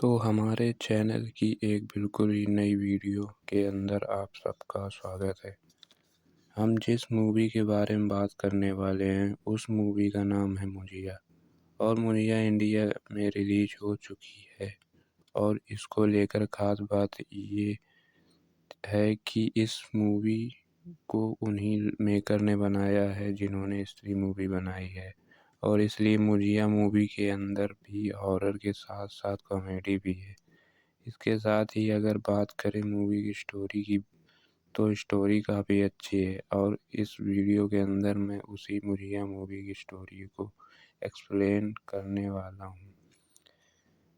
तो हमारे चैनल की एक बिल्कुल ही नई वीडियो के अंदर आप सबका स्वागत है। हम जिस मूवी के बारे में बात करने वाले हैं उस मूवी का नाम है मुझिया। और मुझिया इंडिया में रिलीज हो चुकी है। और इसको लेकर ख़ास बात ये है कि इस मूवी को उन्हीं मेकर ने बनाया है जिन्होंने स्त्री मूवी बनाई है। और इसलिए मुझिया मूवी के अंदर भी हॉरर के साथ साथ कॉमेडी भी है। इसके साथ ही अगर बात करें मूवी की स्टोरी की तो स्टोरी काफ़ी अच्छी है। और इस वीडियो के अंदर मैं उसी मुझिया मूवी की स्टोरी को एक्सप्लेन करने वाला हूँ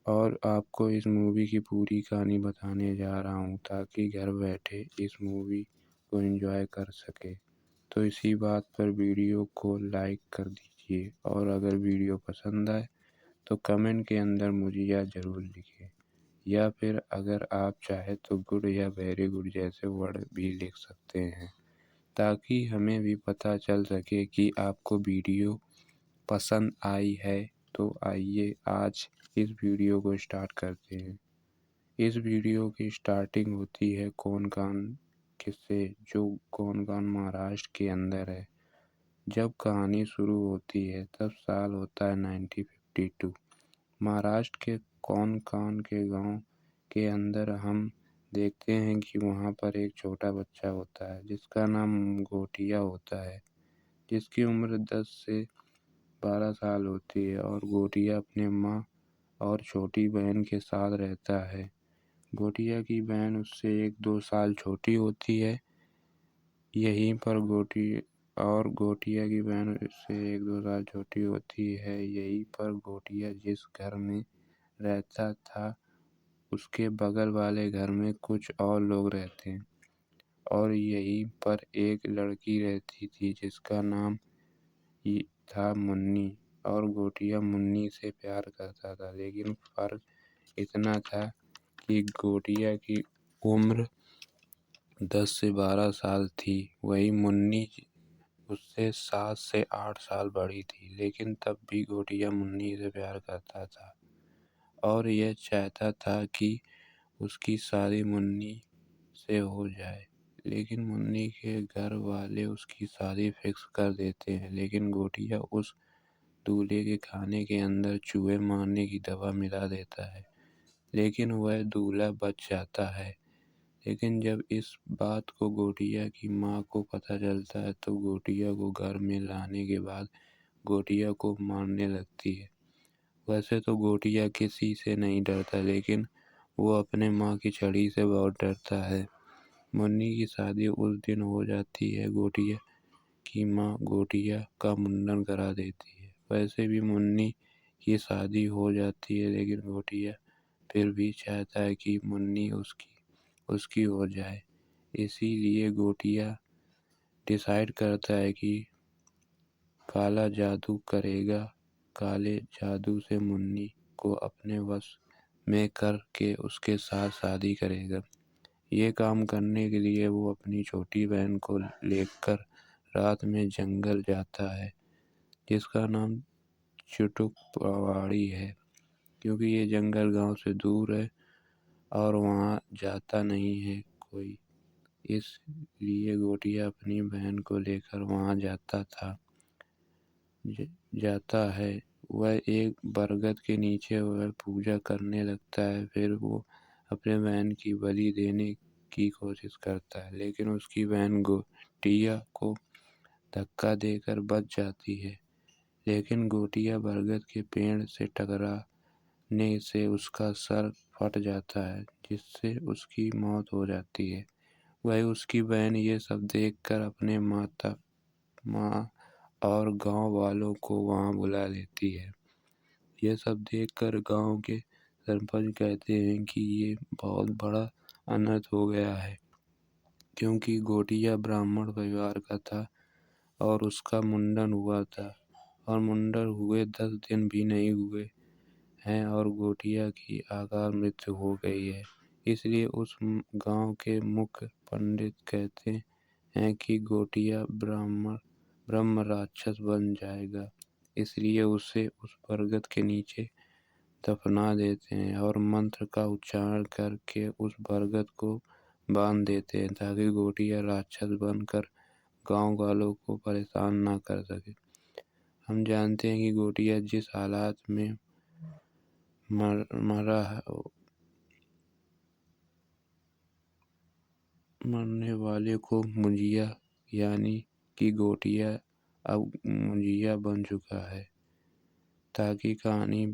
और आपको इस मूवी की पूरी कहानी बताने जा रहा हूँ ताकि घर बैठे इस मूवी को एंजॉय कर सके। तो इसी बात पर वीडियो को लाइक कर दीजिए और अगर वीडियो पसंद आए तो कमेंट के अंदर मुझिया ज़रूर लिखें या फिर अगर आप चाहे तो गुड या वेरी गुड जैसे वर्ड भी लिख सकते हैं ताकि हमें भी पता चल सके कि आपको वीडियो पसंद आई है। तो आइए आज इस वीडियो को स्टार्ट करते हैं। इस वीडियो की स्टार्टिंग होती है कोंकण किससे, जो कोंकण महाराष्ट्र के अंदर है। जब कहानी शुरू होती है तब साल होता है 1952। महाराष्ट्र के कोंकण के गांव के अंदर हम देखते हैं कि वहाँ पर एक छोटा बच्चा होता है जिसका नाम गोटिया होता है, जिसकी उम्र 10 से 12 साल होती है। और गोटिया अपने माँ और छोटी बहन के साथ रहता है। गोटिया की बहन उससे 1-2 साल छोटी होती है। यहीं पर गोटिया की बहन उससे 1-2 साल छोटी होती है। यहीं पर गोटिया जिस घर में रहता था उसके बगल वाले घर में कुछ और लोग रहते हैं। और यहीं पर एक लड़की रहती थी जिसका नाम था मुन्नी। और गोटिया मुन्नी से प्यार करता था, लेकिन फ़र्क इतना था कि गोटिया की उम्र 10 से 12 साल थी, वही मुन्नी उससे 7 से 8 साल बड़ी थी। लेकिन तब भी गोटिया मुन्नी से प्यार करता था और यह चाहता था कि उसकी शादी मुन्नी से हो जाए। लेकिन मुन्नी के घर वाले उसकी शादी फिक्स कर देते हैं, लेकिन गोटिया उस दूल्हे के खाने के अंदर चूहे मारने की दवा मिला देता है, लेकिन वह दूल्हा बच जाता है। लेकिन जब इस बात को गोटिया की माँ को पता चलता है तो गोटिया को घर में लाने के बाद गोटिया को मारने लगती है। वैसे तो गोटिया किसी से नहीं डरता, लेकिन वो अपने माँ की छड़ी से बहुत डरता है। मुन्नी की शादी उस दिन हो जाती है। गोटिया की माँ गोटिया का मुंडन करा देती है। वैसे भी मुन्नी की शादी हो जाती है, लेकिन गोटिया फिर भी चाहता है कि मुन्नी उसकी हो जाए। इसीलिए गोटिया डिसाइड करता है कि काला जादू करेगा, काले जादू से मुन्नी को अपने वश में करके उसके साथ शादी करेगा। ये काम करने के लिए वो अपनी छोटी बहन को लेकर रात में जंगल जाता है, जिसका नाम चुटुक पहाड़ी है, क्योंकि ये जंगल गांव से दूर है और वहाँ जाता नहीं है कोई। इसलिए गोटिया अपनी बहन को लेकर वहाँ जाता है। वह एक बरगद के नीचे वह पूजा करने लगता है। फिर वो अपने बहन की बलि देने की कोशिश करता है, लेकिन उसकी बहन गोटिया को धक्का देकर बच जाती है। लेकिन गोटिया बरगद के पेड़ से टकराने से उसका सर फट जाता है, जिससे उसकी मौत हो जाती है। वही उसकी बहन ये सब देखकर अपने माँ और गांव वालों को वहां बुला लेती है। ये सब देखकर गांव के सरपंच कहते हैं कि ये बहुत बड़ा अनर्थ हो गया है, क्योंकि गोटिया ब्राह्मण परिवार का था और उसका मुंडन हुआ था और मुंडन हुए 10 दिन भी नहीं हुए हैं और गोटिया की अकाल मृत्यु हो गई है। इसलिए उस गांव के मुख्य पंडित कहते हैं कि गोटिया ब्रह्म राक्षस बन जाएगा। इसलिए उसे उस बरगद के नीचे दफना देते हैं और मंत्र का उच्चारण करके उस बरगद को बांध देते हैं ताकि गोटिया राक्षस बनकर गांव वालों को परेशान ना कर सके। हम जानते हैं कि गोटिया जिस हालात में मरने वाले को मुंजिया यानी कि गोटिया अब मुंजिया बन चुका है ताकि कहानी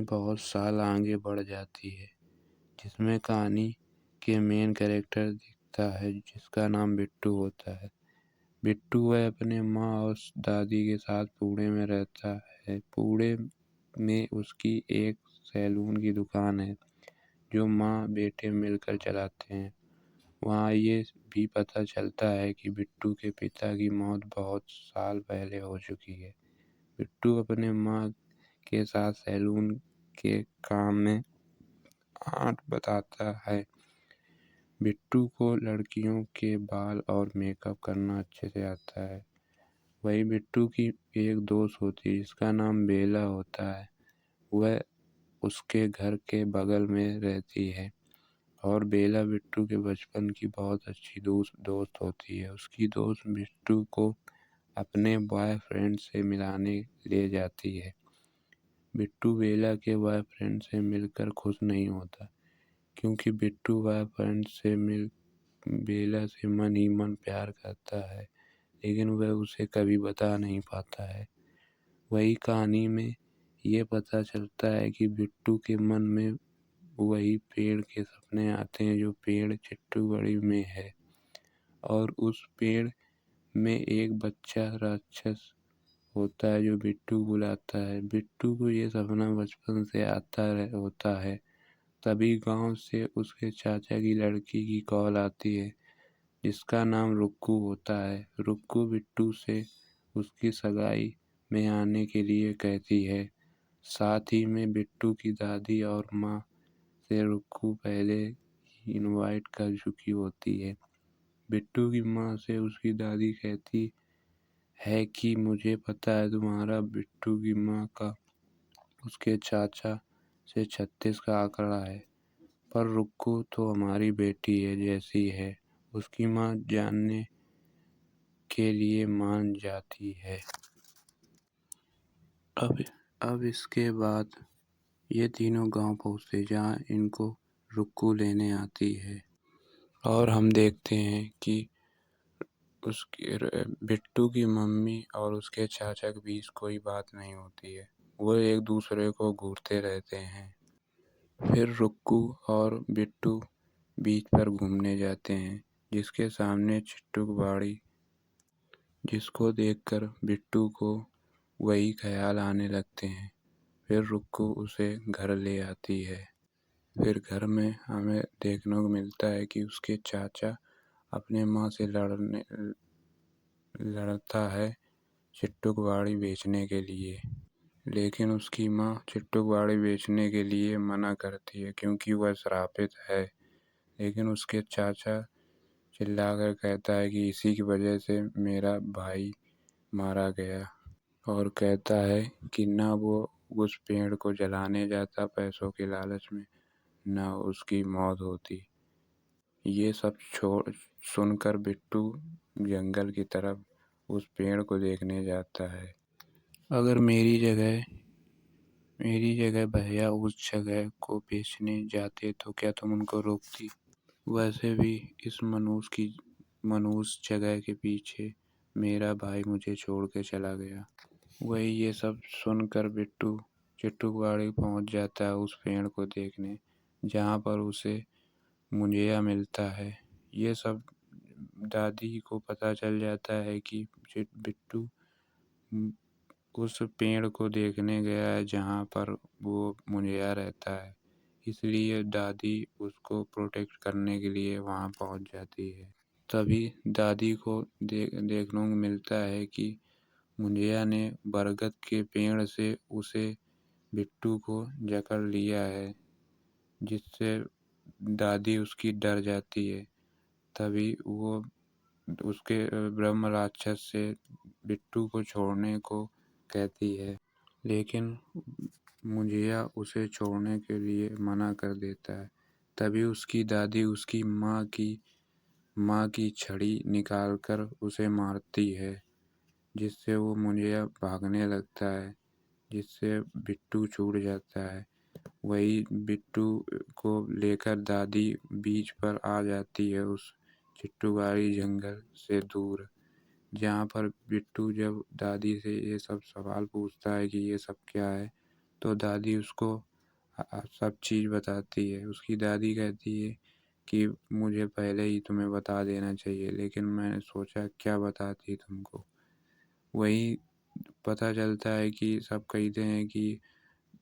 बहुत साल आगे बढ़ जाती है, जिसमें कहानी के मेन कैरेक्टर दिखता है जिसका नाम बिट्टू होता है। बिट्टू वह अपने माँ और दादी के साथ पुणे में रहता है। पुणे में उसकी एक सैलून की दुकान है जो माँ बेटे मिलकर चलाते हैं। वहाँ ये भी पता चलता है कि बिट्टू के पिता की मौत बहुत साल पहले हो चुकी है। बिट्टू अपने माँ के साथ सैलून के काम में हाथ बटाता है। बिट्टू को लड़कियों के बाल और मेकअप करना अच्छे से आता है। वही बिट्टू की एक दोस्त होती है जिसका नाम बेला होता है। वह उसके घर के बगल में रहती है और बेला बिट्टू के बचपन की बहुत अच्छी दोस्त होती है। उसकी दोस्त बिट्टू को अपने बॉयफ्रेंड से मिलाने ले जाती है। बिट्टू बेला के बॉयफ्रेंड से मिलकर खुश नहीं होता क्योंकि बिट्टू बॉयफ्रेंड से बेला से मन ही मन प्यार करता है, लेकिन वह उसे कभी बता नहीं पाता है। वही कहानी में ये पता चलता है कि बिट्टू के मन में वही पेड़ के सपने आते हैं जो पेड़ चिट्टूगढ़ी में है, और उस पेड़ में एक बच्चा राक्षस होता है जो बिट्टू बुलाता है। बिट्टू को ये सपना बचपन से होता है। तभी गांव से उसके चाचा की लड़की की कॉल आती है जिसका नाम रुक्कू होता है। रुक्कू बिट्टू से उसकी सगाई में आने के लिए कहती है। साथ ही में बिट्टू की दादी और माँ से रुक्कू पहले ही इनवाइट कर चुकी होती है। बिट्टू की माँ से उसकी दादी कहती है कि मुझे पता है तुम्हारा बिट्टू की माँ का उसके चाचा से 36 का आंकड़ा है, पर रुक्कू तो हमारी बेटी है जैसी है। उसकी माँ जानने के लिए मान जाती है। अब इसके बाद ये तीनों गांव पहुंचते जहां इनको रुक्कू लेने आती है, और हम देखते हैं कि उसके बिट्टू की मम्मी और उसके चाचा के बीच कोई बात नहीं होती है। वो एक दूसरे को घूरते रहते हैं। फिर रुक्कू और बिट्टू बीच पर घूमने जाते हैं जिसके सामने चिट्टू बाड़ी, जिसको देखकर बिट्टू को वही ख्याल आने लगते हैं। फिर रुक्कू उसे घर ले आती है। फिर घर में हमें देखने को मिलता है कि उसके चाचा अपने माँ से लड़ता है चिट्टूबाड़ी बेचने के लिए, लेकिन उसकी माँ चिट्टूबाड़ी बेचने के लिए मना करती है क्योंकि वह श्रापित है। लेकिन उसके चाचा चिल्लाकर कहता है कि इसी की वजह से मेरा भाई मारा गया, और कहता है कि ना वो उस पेड़ को जलाने जाता पैसों के लालच में, ना उसकी मौत होती। ये सब सुनकर बिट्टू जंगल की तरफ उस पेड़ को देखने जाता है। अगर मेरी जगह भैया उस जगह को बेचने जाते तो क्या तुम उनको रोकती? वैसे भी इस मनुष्य जगह के पीछे मेरा भाई मुझे छोड़ के चला गया। वही ये सब सुनकर बिट्टू चिट्टूबाड़ी पहुंच जाता है उस पेड़ को देखने, जहाँ पर उसे मुंजिया मिलता है। ये सब दादी को पता चल जाता है कि बिट्टू उस पेड़ को देखने गया है जहाँ पर वो मुंजिया रहता है, इसलिए दादी उसको प्रोटेक्ट करने के लिए वहाँ पहुँच जाती है। तभी दादी को देखने को मिलता है कि मुंजिया ने बरगद के पेड़ से उसे बिट्टू को जकड़ लिया है, जिससे दादी उसकी डर जाती है। तभी वो उसके ब्रह्म राक्षस से बिट्टू को छोड़ने को कहती है, लेकिन मुजिया उसे छोड़ने के लिए मना कर देता है। तभी उसकी दादी उसकी माँ की छड़ी निकालकर उसे मारती है, जिससे वो मुजिया भागने लगता है, जिससे बिट्टू छूट जाता है। वही बिट्टू को लेकर दादी बीच पर आ जाती है, उस चिट्टूवाड़ी जंगल से दूर, जहाँ पर बिट्टू जब दादी से ये सब सवाल पूछता है कि ये सब क्या है, तो दादी उसको सब चीज़ बताती है। उसकी दादी कहती है कि मुझे पहले ही तुम्हें बता देना चाहिए, लेकिन मैंने सोचा क्या बताती तुमको। वही पता चलता है कि सब कहते हैं कि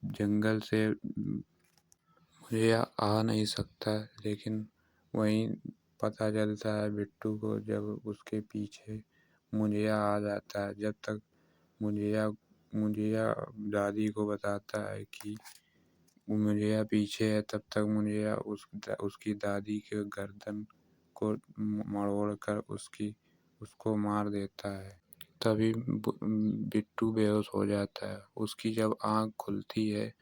जंगल से मुझे आ नहीं सकता, लेकिन वहीं पता चलता है बिट्टू को जब उसके पीछे मुझिया आ जाता है। जब तक मुझिया मुझिया दादी को बताता है कि मुझिया पीछे है, तब तक मुझिया उसकी दादी के गर्दन को मरोड़ कर उसको मार देता है। तभी बिट्टू बेहोश हो जाता है। उसकी जब आँख खुलती है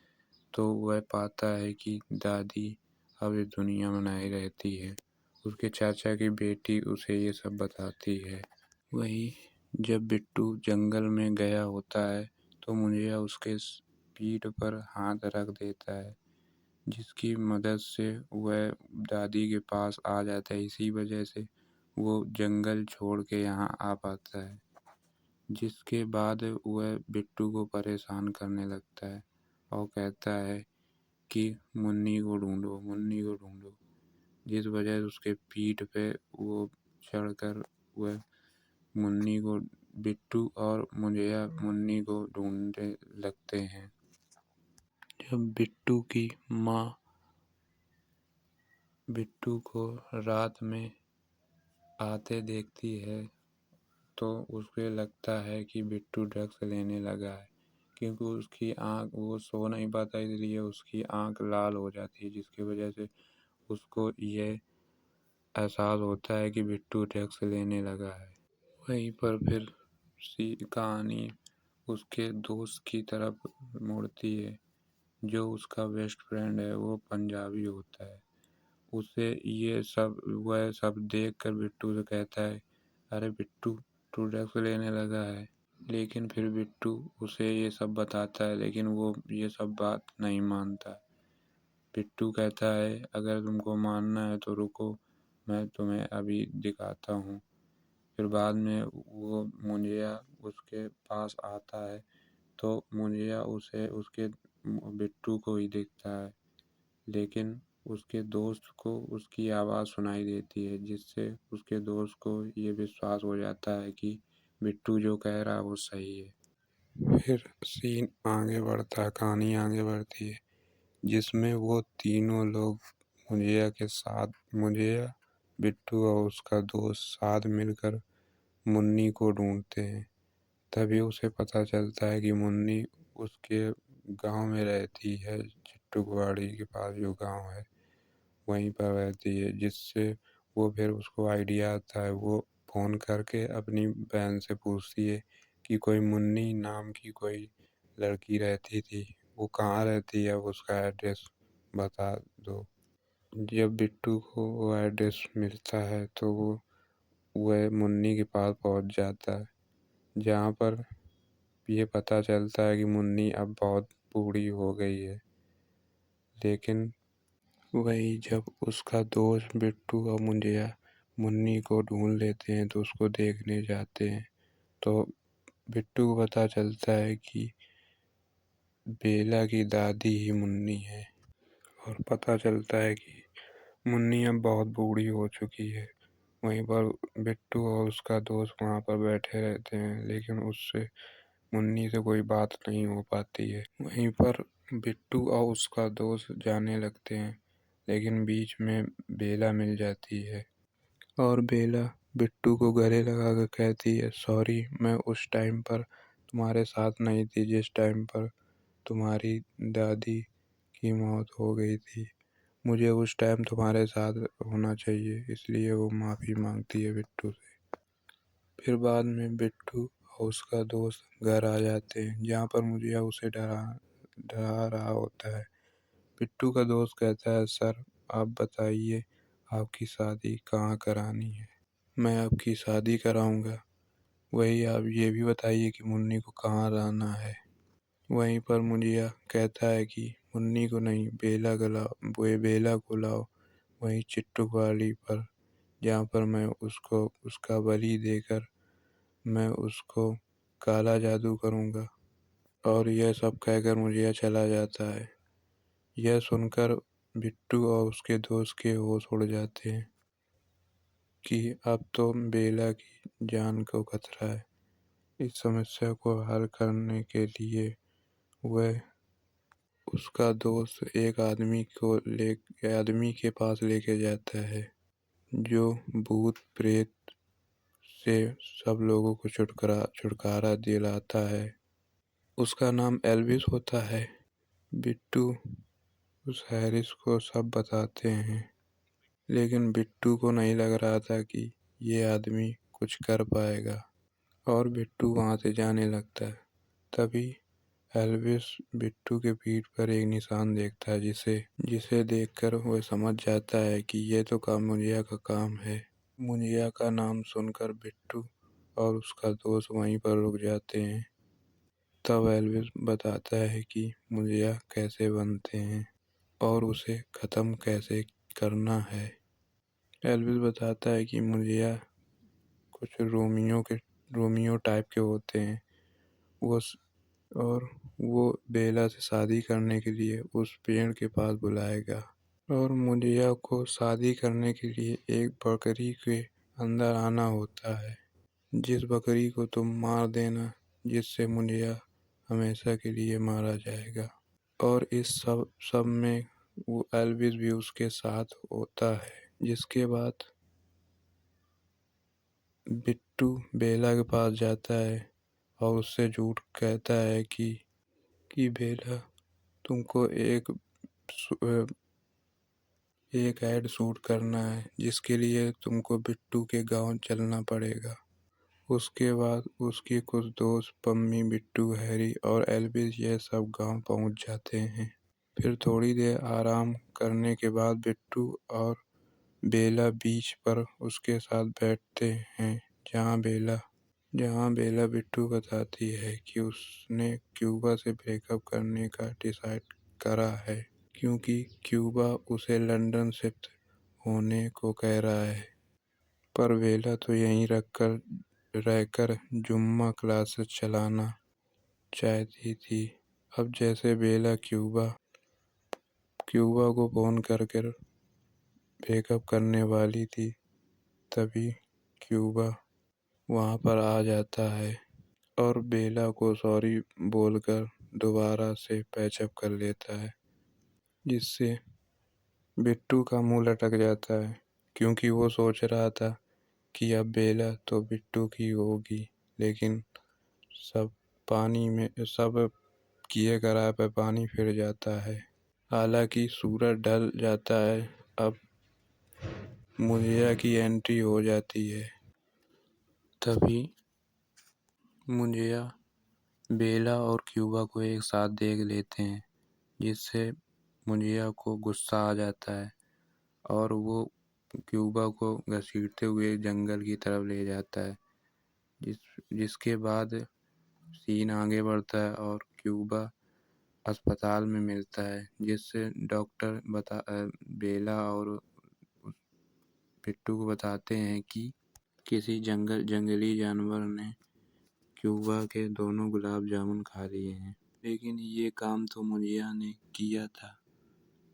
तो वह पाता है कि दादी अब इस दुनिया में नहीं रहती है। उसके चाचा की बेटी उसे ये सब बताती है। वही जब बिट्टू जंगल में गया होता है तो मुझिया उसके पीठ पर हाथ रख देता है, जिसकी मदद से वह दादी के पास आ जाता है। इसी वजह से वो जंगल छोड़ के यहाँ आ पाता है, जिसके बाद वह बिट्टू को परेशान करने लगता है और कहता है कि मुन्नी को ढूंढो, मुन्नी को ढूंढो। जिस वजह से उसके पीठ पे वो चढ़कर वह मुन्नी को बिट्टू और मुझिया मुन्नी को ढूंढने लगते हैं। जब बिट्टू की माँ बिट्टू को रात में आते देखती है तो उसको लगता है कि बिट्टू ड्रग्स लेने लगा है, क्योंकि उसकी आँख वो सो नहीं पाता, इसलिए उसकी आँख लाल हो जाती है, जिसकी वजह से उसको ये एहसास होता है कि बिट्टू ड्रग्स लेने लगा है। वहीं पर फिर कहानी उसके दोस्त की तरफ मुड़ती है। जो उसका बेस्ट फ्रेंड है वो पंजाबी होता है। उसे वह सब देख कर बिट्टू से कहता है, अरे बिट्टू, तू ड्रग्स लेने लगा है। लेकिन फिर बिट्टू उसे ये सब बताता है, लेकिन वो ये सब बात नहीं मानता। बिट्टू कहता है, अगर तुमको मानना है तो रुको, मैं तुम्हें अभी दिखाता हूँ। फिर बाद में वो मुझिया उसके पास आता है तो मुझिया उसे उसके बिट्टू को ही दिखता है, लेकिन उसके दोस्त को उसकी आवाज़ सुनाई देती है, जिससे उसके दोस्त को ये विश्वास हो जाता है कि बिट्टू जो कह रहा है वो सही है। फिर सीन आगे बढ़ता है, कहानी आगे बढ़ती है, जिसमें वो तीनों लोग मुझिया, बिट्टू और उसका दोस्त साथ मिलकर मुन्नी को ढूंढते हैं। तभी उसे पता चलता है कि मुन्नी उसके गांव में रहती है, चिट्टूवाड़ी के पास जो गांव है वहीं पर रहती है, जिससे वो फिर उसको आइडिया आता है। वो फ़ोन करके अपनी बहन से पूछती है कि कोई मुन्नी नाम की कोई लड़की रहती थी, वो कहाँ रहती है, अब उसका एड्रेस बता दो। जब बिट्टू को वो एड्रेस मिलता है तो वह मुन्नी के पास पहुंच जाता है, जहाँ पर ये पता चलता है कि मुन्नी अब बहुत बूढ़ी हो गई है। लेकिन वही जब उसका दोस्त बिट्टू और मुझिया मुन्नी को ढूंढ लेते हैं तो उसको देखने जाते हैं, तो बिट्टू को पता चलता है कि बेला की दादी ही मुन्नी है, और पता चलता है कि मुन्नी अब बहुत बूढ़ी हो चुकी है। वहीं पर बिट्टू और उसका दोस्त वहाँ पर बैठे रहते हैं, लेकिन उससे मुन्नी से कोई बात नहीं हो पाती है। वहीं पर बिट्टू और उसका दोस्त जाने लगते हैं, लेकिन बीच में बेला मिल जाती है और बेला बिट्टू को गले लगा कर कहती है, सॉरी, मैं उस टाइम पर तुम्हारे साथ नहीं थी जिस टाइम पर तुम्हारी दादी की मौत हो गई थी। मुझे उस टाइम तुम्हारे साथ होना चाहिए, इसलिए वो माफ़ी मांगती है बिट्टू से। फिर बाद में बिट्टू और उसका दोस्त घर आ जाते हैं, जहाँ पर मुझिया उसे डरा डरा रहा होता है। बिट्टू का दोस्त कहता है, सर आप बताइए आपकी शादी कहाँ करानी है? मैं आपकी शादी कराऊंगा, वही आप ये भी बताइए कि मुन्नी को कहाँ रहना है? वहीं पर मुझिया कहता है कि मुन्नी को नहीं, बेला को लाओ, वो बेला को लाओ वहीं चिट्टू वाली पर, जहाँ पर मैं उसको उसका बलि देकर मैं उसको काला जादू करूँगा। और यह सब कहकर मुझिया चला जाता है। यह सुनकर बिट्टू और उसके दोस्त के होश उड़ जाते हैं कि अब तो बेला की जान को खतरा है। इस समस्या को हल करने के लिए वह उसका दोस्त एक आदमी के पास लेके जाता है, जो भूत प्रेत से सब लोगों को छुटकारा दिलाता है। उसका नाम एल्विस होता है। बिट्टू उस हैरिस को सब बताते हैं, लेकिन बिट्टू को नहीं लग रहा था कि ये आदमी कुछ कर पाएगा, और बिट्टू वहाँ से जाने लगता है। तभी एल्विस बिट्टू के पीठ पर एक निशान देखता है, जिसे देखकर वह समझ जाता है कि ये तो मुनिया का काम है। मुनिया का नाम सुनकर बिट्टू और उसका दोस्त वहीं पर रुक जाते हैं। तब एल्विस बताता है कि मुनिया कैसे बनते हैं और उसे ख़त्म कैसे करना है। एल्विस बताता है कि मुनिया कुछ रोमियो टाइप के होते हैं, वो और वो बेला से शादी करने के लिए उस पेड़ के पास बुलाएगा, और मुनिया को शादी करने के लिए एक बकरी के अंदर आना होता है, जिस बकरी को तुम मार देना, जिससे मुनिया हमेशा के लिए मारा जाएगा। और इस सब में वो एल्विस भी उसके साथ होता है। जिसके बाद बिट्टू बेला के पास जाता है और उससे झूठ कहता है कि बेला तुमको एक ऐड शूट करना है, जिसके लिए तुमको बिट्टू के गांव चलना पड़ेगा। उसके बाद उसके कुछ दोस्त पम्मी, बिट्टू, हैरी और एल्विस यह सब गांव पहुंच जाते हैं। फिर थोड़ी देर आराम करने के बाद बिट्टू और बेला बीच पर उसके साथ बैठते हैं, जहाँ बेला बिट्टू बताती है कि उसने क्यूबा से ब्रेकअप करने का डिसाइड करा है, क्योंकि क्यूबा उसे लंदन शिफ्ट होने को कह रहा है। पर बेला तो यहीं रहकर जुम्मा क्लासेस चलाना चाहती थी। अब जैसे बेला क्यूबा को फोन कर ब्रेकअप करने वाली थी, तभी क्यूबा वहाँ पर आ जाता है और बेला को सॉरी बोलकर दोबारा से पैचअप कर लेता है, जिससे बिट्टू का मुंह लटक जाता है, क्योंकि वो सोच रहा था कि अब बेला तो बिट्टू की होगी, लेकिन सब किए कराए पर पानी फिर जाता है। हालांकि सूरज ढल जाता है। अब मुनिया की एंट्री हो जाती है। तभी मुनिया बेला और क्यूबा को एक साथ देख लेते हैं, जिससे मुनिया को गुस्सा आ जाता है और वो क्यूबा को घसीटते हुए जंगल की तरफ ले जाता है, जिसके बाद सीन आगे बढ़ता है और क्यूबा अस्पताल में मिलता है, जिससे डॉक्टर बेला और बिट्टू को बताते हैं कि किसी जंगली जानवर ने क्यूबा के दोनों गुलाब जामुन खा लिए हैं, लेकिन ये काम तो मुनिया ने किया था।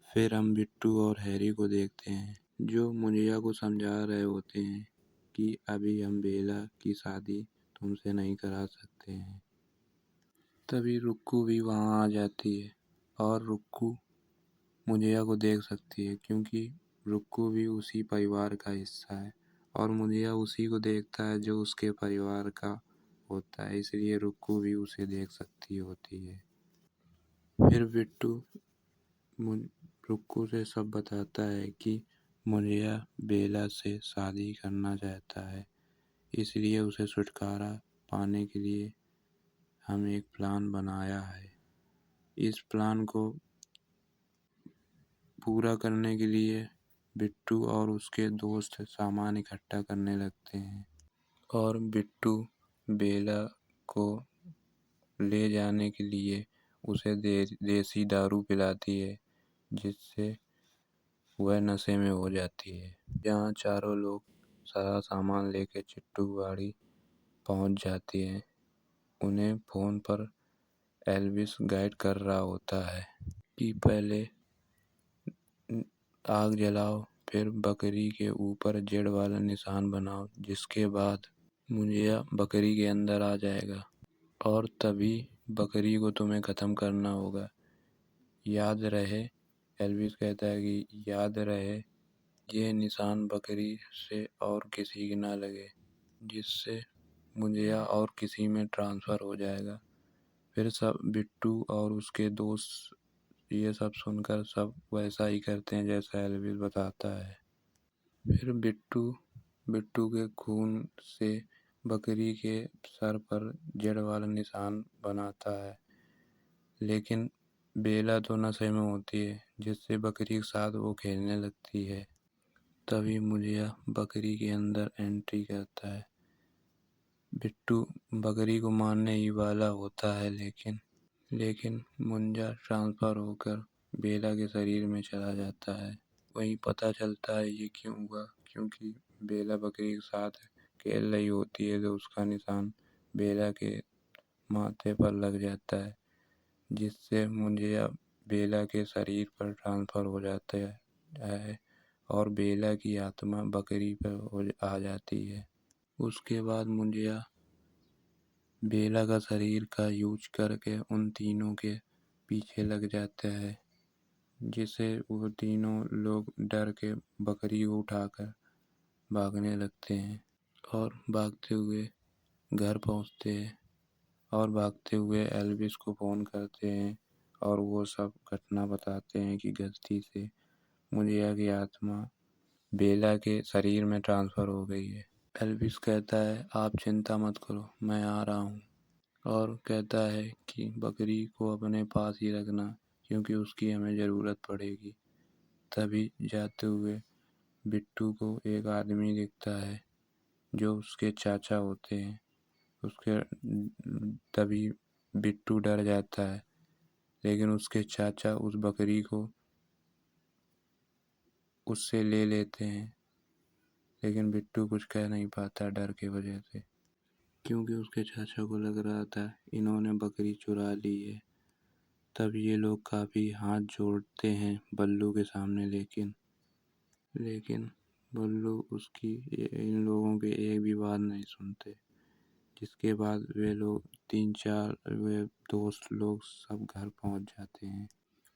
फिर हम बिट्टू और हैरी को देखते हैं, जो मुनिया को समझा रहे होते हैं कि अभी हम बेला की शादी तुमसे नहीं करा सकते हैं। तभी रुक्कू भी वहाँ आ जाती है और रुक्कू मुनिया को देख सकती है, क्योंकि रुक्कू भी उसी परिवार का हिस्सा है और मुनिया उसी को देखता है जो उसके परिवार का होता है, इसलिए रुक्कू भी उसे देख सकती होती है। फिर बिट्टू रुक्कू से सब बताता है कि मुनिया बेला से शादी करना चाहता है, इसलिए उसे छुटकारा पाने के लिए हम एक प्लान बनाया है। इस प्लान को पूरा करने के लिए बिट्टू और उसके दोस्त सामान इकट्ठा करने लगते हैं और बिट्टू बेला को ले जाने के लिए उसे देसी दारू पिलाती है, जिससे वह नशे में हो जाती है। यहाँ चारों लोग सारा सामान लेकर चिट्टू गाड़ी पहुँच जाती है। उन्हें फ़ोन पर एल्विस गाइड कर रहा होता है कि पहले आग जलाओ, फिर बकरी के ऊपर जेड वाला निशान बनाओ, जिसके बाद मुंजिया बकरी के अंदर आ जाएगा और तभी बकरी को तुम्हें ख़त्म करना होगा। याद रहे, एल्विस कहता है कि याद रहे ये निशान बकरी से और किसी की ना लगे, जिससे मुंजिया और किसी में ट्रांसफ़र हो जाएगा। फिर सब बिट्टू और उसके दोस्त ये सब सुनकर सब वैसा ही करते हैं जैसा एल्विस बताता है। फिर बिट्टू के खून से बकरी के सर पर जेड वाला निशान बनाता है, लेकिन बेला तो नशे में होती है, जिससे बकरी के साथ वो खेलने लगती है। तभी मुंजिया बकरी के अंदर एंट्री करता है। बिट्टू बकरी को मारने ही वाला होता है, लेकिन मुंजा ट्रांसफ़र होकर बेला के शरीर में चला जाता है। वहीं पता चलता है ये क्यों हुआ, क्योंकि बेला बकरी के साथ खेल रही होती है तो उसका निशान बेला के माथे पर लग जाता है, जिससे मुंजिया बेला के शरीर पर ट्रांसफ़र हो जाता है और बेला की आत्मा बकरी पर आ जाती है। उसके बाद मुंजिया बेला का शरीर का यूज करके उन तीनों के पीछे लग जाता है, जिसे वो तीनों लोग डर के बकरी को उठाकर भागने लगते हैं और भागते हुए घर पहुंचते हैं और भागते हुए एल्विस को फ़ोन करते हैं और वो सब घटना बताते हैं कि गलती से मुंजिया की आत्मा बेला के शरीर में ट्रांसफ़र हो गई है। एल्विस कहता है आप चिंता मत करो, मैं आ रहा हूँ, और कहता है कि बकरी को अपने पास ही रखना क्योंकि उसकी हमें ज़रूरत पड़ेगी। तभी जाते हुए बिट्टू को एक आदमी दिखता है जो उसके चाचा होते हैं। तभी बिट्टू डर जाता है, लेकिन उसके चाचा उस बकरी को उससे ले लेते हैं, लेकिन बिट्टू कुछ कह नहीं पाता डर की वजह से, क्योंकि उसके चाचा को लग रहा था इन्होंने बकरी चुरा ली है। तब ये लोग काफ़ी हाथ जोड़ते हैं बल्लू के सामने, लेकिन बल्लू इन लोगों के एक भी बात नहीं सुनते। जिसके बाद वे दोस्त लोग सब घर पहुंच जाते हैं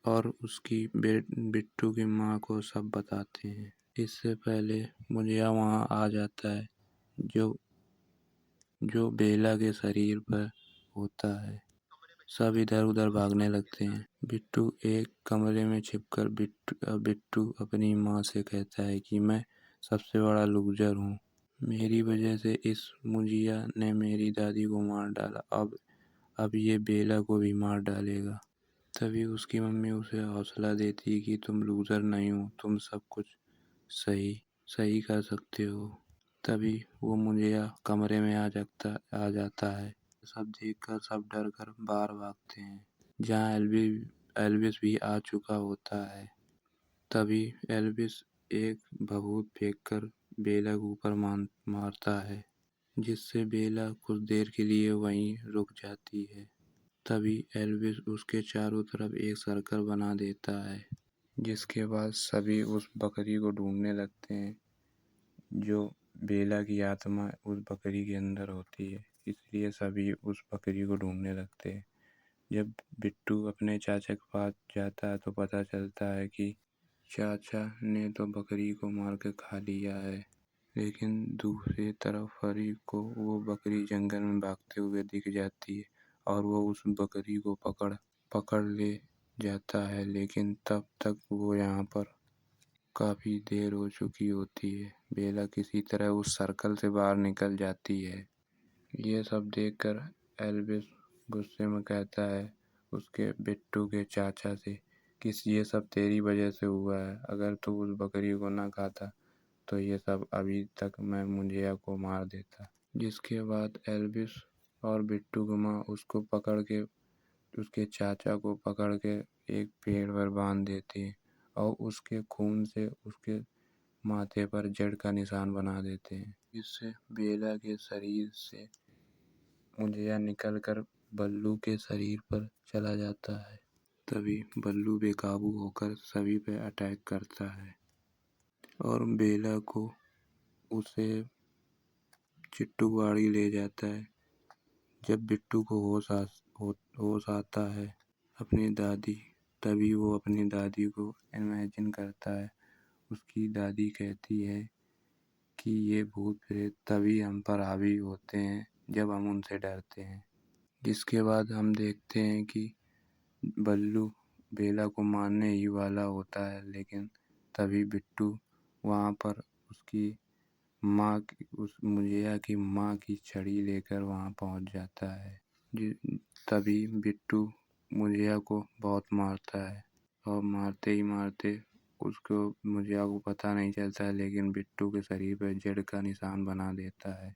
और उसकी बिट्टू की माँ को सब बताते हैं। इससे पहले मुंजिया वहाँ आ जाता है जो बेला के शरीर पर होता है। सब इधर उधर भागने लगते हैं। बिट्टू एक कमरे में छिपकर बिट्टू अपनी माँ से कहता है कि मैं सबसे बड़ा लूज़र हूँ, मेरी वजह से इस मुंजिया ने मेरी दादी को मार डाला, अब ये बेला को भी मार डालेगा। तभी उसकी मम्मी उसे हौसला देती है कि तुम लूज़र नहीं हो, तुम सब कुछ सही कर सकते हो। तभी वो मुंजिया कमरे में आ जाता है। सब देखकर सब डर कर बाहर भागते हैं, जहाँ एल्विस भी आ चुका होता है। तभी एल्विस एक भभूत फेंककर बेला के ऊपर मारता है, जिससे बेला कुछ देर के लिए वहीं रुक जाती है। तभी एल्विस उसके चारों तरफ एक सर्कल बना देता है, जिसके बाद सभी उस बकरी को ढूंढने लगते हैं जो बेला की आत्मा उस बकरी के अंदर होती है। इसलिए सभी उस बकरी को ढूंढने लगते हैं। जब बिट्टू अपने चाचा के पास जाता है तो पता चलता है कि चाचा ने तो बकरी को मार के खा लिया है, लेकिन दूसरी तरफ हरी को वो बकरी जंगल में भागते हुए दिख जाती है और वो उस बकरी को पकड़ ले जाता है, लेकिन तब तक वो यहाँ पर काफ़ी देर हो चुकी होती है। बेला किसी तरह उस सर्कल से बाहर निकल जाती है। ये सब देखकर एल्विस गुस्से में कहता है उसके बिट्टू के चाचा से कि ये सब तेरी वजह से हुआ है, अगर तू उस बकरी को ना खाता तो ये सब अभी तक मैं मुंजिया को मार देता। जिसके बाद एल्विस और बिट्टू की माँ उसको पकड़ के उसके चाचा को पकड़ के एक पेड़ पर बांध देती है और उसके खून से उसके माथे पर जड़ का निशान बना देते हैं। इससे बेला के शरीर से मुंजिया निकलकर बल्लू के शरीर पर चला जाता है। तभी बल्लू बेकाबू होकर सभी पे अटैक करता है और बेला को उसे चिट्टूवाड़ी ले जाता है। जब बिट्टू को होश आता है अपनी दादी तभी वो अपनी दादी को इमेजिन करता है। उसकी दादी कहती है कि ये भूत प्रेत तभी हम पर हावी होते हैं जब हम उनसे डरते हैं। जिसके बाद हम देखते हैं कि बल्लू बेला को मारने ही वाला होता है, लेकिन तभी बिट्टू वहाँ पर उसकी माँ उस मुंजिया की माँ की छड़ी लेकर वहाँ पहुँच जाता है। तभी बिट्टू मुंजिया को बहुत मारता है और मारते ही मारते उसको मुंजिया को पता नहीं चलता है, लेकिन बिट्टू के शरीर पर जड़ का निशान बना देता है।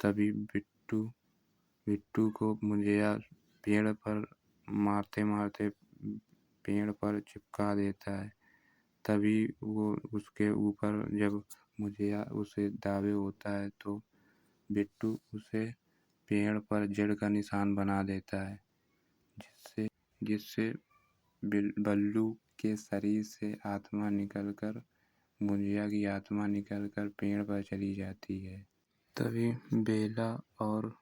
तभी बिट्टू को मुंजिया पेड़ पर मारते मारते पेड़ पर चिपका देता है। तभी वो उसके ऊपर जब मुंजिया उसे दावे होता है तो बिट्टू उसे पेड़ पर जड़ का निशान बना देता है, जिससे बल्लू के शरीर से आत्मा निकलकर मुंजिया की आत्मा निकलकर पेड़ पर चली जाती है। तभी बेला और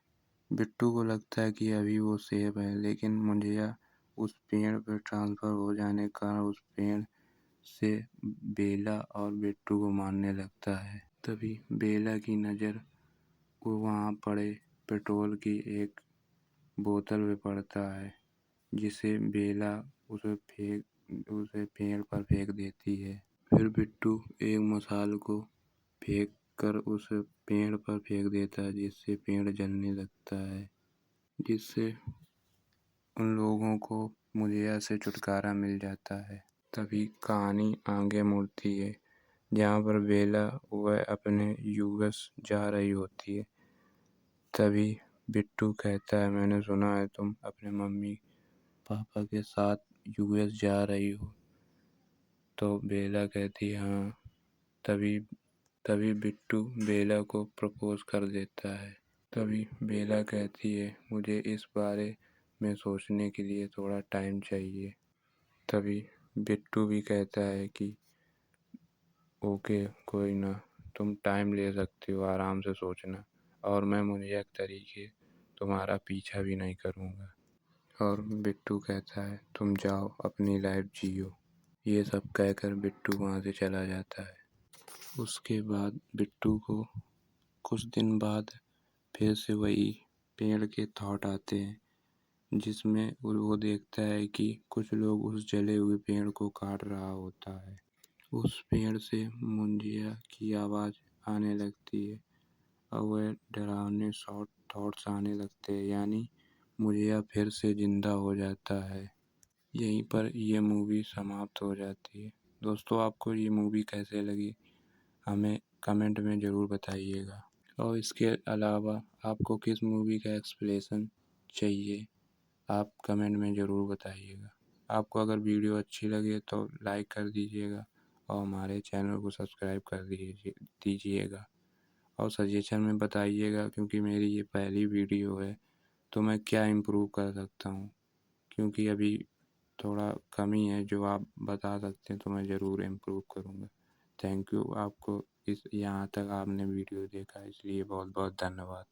बिट्टू को लगता है कि अभी वो सेफ है, लेकिन मुंजिया उस पेड़ पर ट्रांसफर हो जाने के कारण उस पेड़ से बेला और बिट्टू को मारने लगता है। तभी बेला की नज़र वो वहाँ पड़े पेट्रोल की एक बोतल में पड़ता है, जिसे बेला उसे पेड़ पर फेंक देती है। फिर बिट्टू एक मसाल को फेंक कर उसे पेड़ पर फेंक देता है, जिससे पेड़ जलने लगता है, जिससे उन लोगों को मुंजिया से छुटकारा मिल जाता है। तभी कहानी आगे मुड़ती है जहाँ पर बेला वह अपने यूएस जा रही होती है। तभी बिट्टू कहता है मैंने सुना है तुम अपने मम्मी पापा के साथ यूएस जा रही हो। तो बेला कहती है हाँ। तभी बिट्टू बेला को प्रपोज कर देता है। तभी बेला कहती है मुझे इस बारे में सोचने के लिए थोड़ा टाइम चाहिए। तभी बिट्टू भी कहता है कि ओके कोई ना, तुम टाइम ले सकते हो, आराम से सोचना, और मैं मुझे एक तरीके तुम्हारा पीछा भी नहीं करूँगा। और बिट्टू कहता है तुम जाओ अपनी लाइफ जियो। ये सब कहकर बिट्टू वहाँ से चला जाता है। उसके बाद बिट्टू को कुछ दिन बाद फिर से वही पेड़ के थॉट आते हैं, जिसमें वो देखता है कि कुछ लोग उस जले हुए पेड़ को काट रहा होता है। उस पेड़ से मुंजिया की आवाज़ आने लगती है और वह डरावने शॉर्ट थॉट्स आने लगते हैं, यानी मुंजिया फिर से जिंदा हो जाता है। यहीं पर ये मूवी समाप्त हो जाती है। दोस्तों आपको ये मूवी कैसे लगी हमें कमेंट में ज़रूर बताइएगा, और इसके अलावा आपको किस मूवी का एक्सप्लेनेशन चाहिए आप कमेंट में ज़रूर बताइएगा। आपको अगर वीडियो अच्छी लगे तो लाइक कर दीजिएगा और हमारे चैनल को सब्सक्राइब कर दीजिएगा और सजेशन में बताइएगा, क्योंकि मेरी ये पहली वीडियो है तो मैं क्या इम्प्रूव कर सकता हूँ, क्योंकि अभी थोड़ा कमी है जो आप बता सकते हैं तो मैं ज़रूर इम्प्रूव करूँगा। थैंक यू, आपको यहाँ तक आपने वीडियो देखा इसलिए बहुत बहुत धन्यवाद।